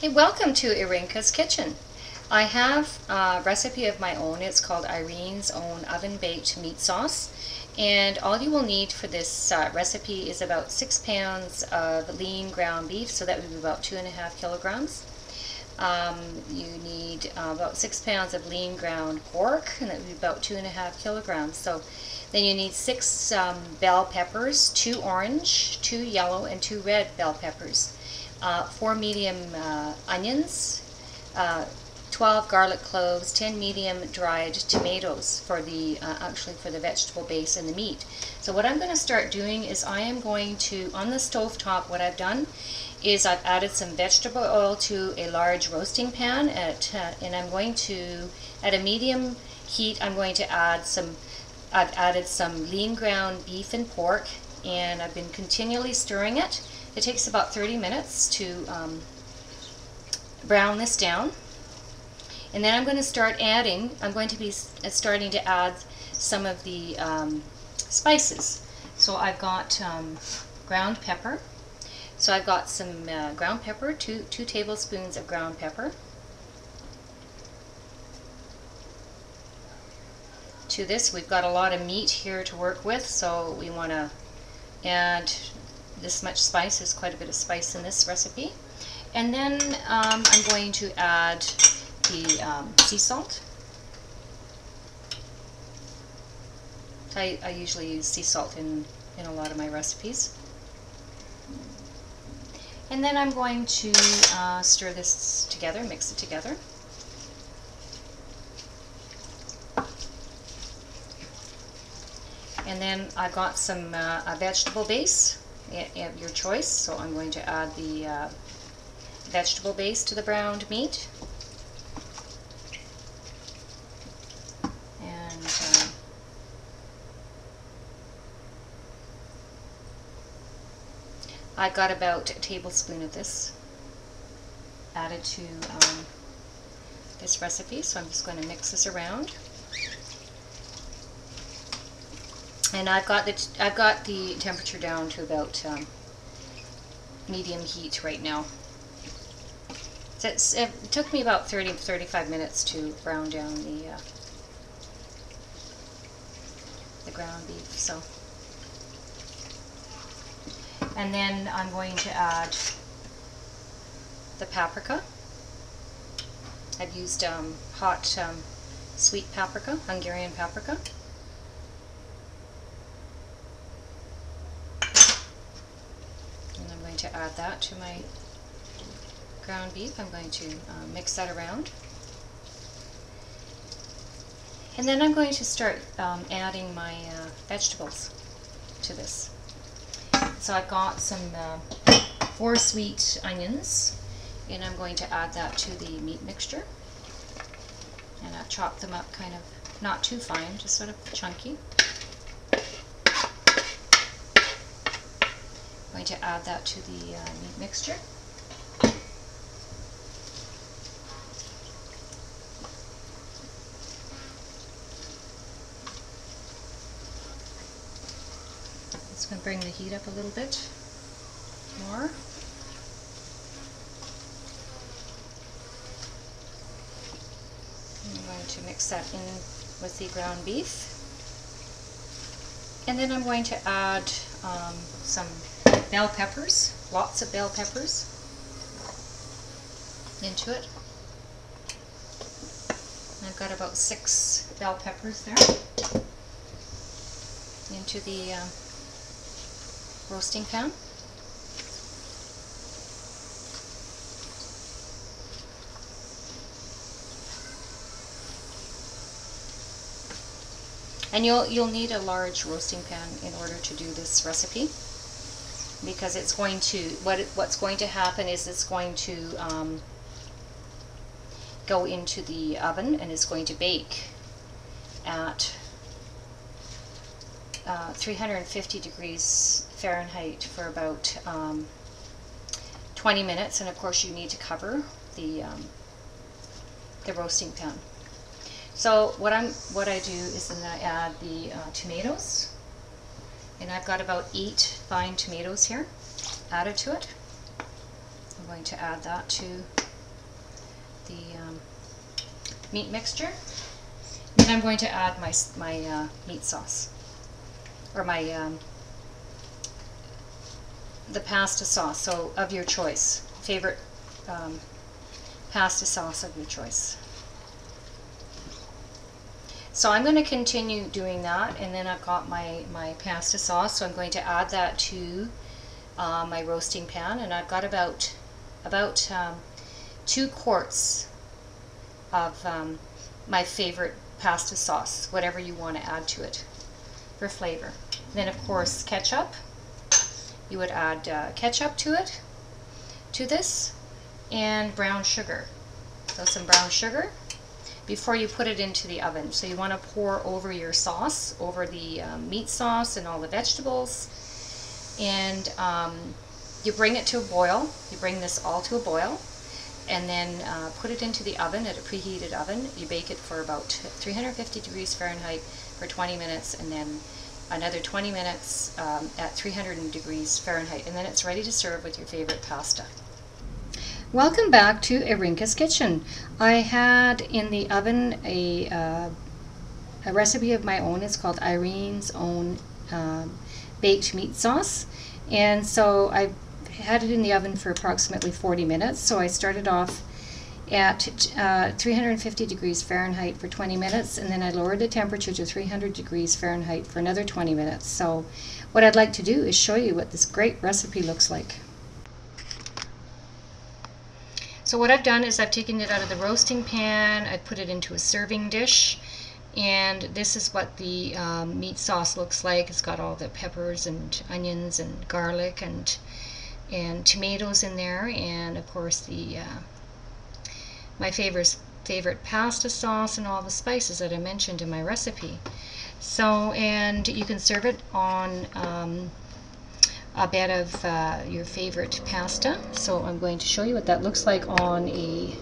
Hey, welcome to Irenke'S Kitchen. I have a recipe of my own. It's called Irene's Own Oven Baked Meat Sauce. And all you will need for this recipe is about 6 pounds of lean ground beef, so that would be about 2.5 kilograms. You need about 6 pounds of lean ground pork, and that would be about 2.5 kilograms. So then you need 6 bell peppers, 2 orange, 2 yellow, and 2 red bell peppers. 4 medium onions, 12 garlic cloves, 10 medium dried tomatoes for the actually for the vegetable base and the meat. So what I'm going to start doing is I am going to, on the stove top, what I've done is I've added some vegetable oil to a large roasting pan and I'm going to, at a medium heat, I'm going to add I've added some lean ground beef and pork, and I've been continually stirring it. It takes about 30 minutes to brown this down. And then I'm going to start adding, I'm going to be starting to add some of the spices. So I've got ground pepper. So I've got some ground pepper, two tablespoons of ground pepper. To this, we've got a lot of meat here to work with, so we want to add this much spice. There's quite a bit of spice in this recipe. And then I'm going to add the sea salt. I usually use sea salt in a lot of my recipes. And then I'm going to stir this together, mix it together. And then I've got some a vegetable base of your choice, so I'm going to add the vegetable base to the browned meat. And I've got about a tablespoon of this added to this recipe, so I'm just going to mix this around. And I've got the temperature down to about medium heat right now. So it took me about 30-35 minutes to brown down the ground beef. So, and then I'm going to add the paprika. I've used hot sweet paprika, Hungarian paprika. To add that to my ground beef. I'm going to mix that around. And then I'm going to start adding my vegetables to this. So I've got some 4 sweet onions, and I'm going to add that to the meat mixture. And I've chopped them up kind of not too fine, just sort of chunky. I'm going to add that to the meat mixture. It's going to bring the heat up a little bit more. I'm going to mix that in with the ground beef. And then I'm going to add some bell peppers, lots of bell peppers into it. And I've got about 6 bell peppers there into the roasting pan. And you'll need a large roasting pan in order to do this recipe, because it's going to, what's going to happen is it's going to go into the oven, and it's going to bake at 350 degrees Fahrenheit for about 20 minutes, and of course you need to cover the roasting pan. So what I do is then I add the tomatoes. And I've got about 8 fine tomatoes here added to it. I'm going to add that to the meat mixture. Then I'm going to add my meat sauce, or my the pasta sauce, so of your choice, favorite pasta sauce of your choice. So I'm going to continue doing that, and then I've got my pasta sauce, so I'm going to add that to my roasting pan, and I've got about 2 quarts of my favorite pasta sauce, whatever you want to add to it for flavor. Then of course ketchup. You would add ketchup to it, to this, and brown sugar. So some brown sugar before you put it into the oven. So you want to pour over your sauce, over the meat sauce and all the vegetables, and you bring it to a boil. You bring this all to a boil, and then put it into the oven at a preheated oven. You bake it for about 350 degrees Fahrenheit for 20 minutes, and then another 20 minutes at 300 degrees Fahrenheit, and then it's ready to serve with your favorite pasta. Welcome back to Irenke'S Kitchen. I had in the oven a recipe of my own. It's called Irene's Own Baked Meat Sauce, and so I had it in the oven for approximately 40 minutes. So I started off at 350 degrees Fahrenheit for 20 minutes, and then I lowered the temperature to 300 degrees Fahrenheit for another 20 minutes. So what I'd like to do is show you what this great recipe looks like. So what I've done is I've taken it out of the roasting pan, I've put it into a serving dish, and this is what the meat sauce looks like. It's got all the peppers and onions and garlic and tomatoes in there, and of course the my favorite pasta sauce and all the spices that I mentioned in my recipe. So, and you can serve it on a bed of your favorite pasta. So I'm going to show you what that looks like on a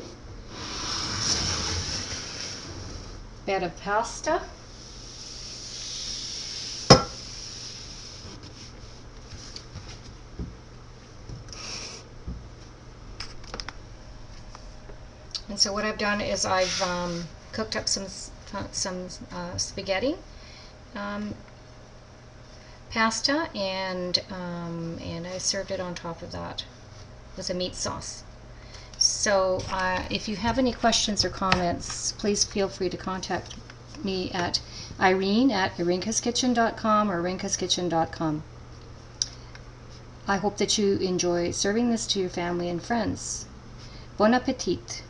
bed of pasta. And so what I've done is I've cooked up some spaghetti pasta, and I served it on top of that with a meat sauce. So if you have any questions or comments, please feel free to contact me at Irene@irenke'skitchen.com or irenke'skitchen.com. I hope that you enjoy serving this to your family and friends. Bon appetit!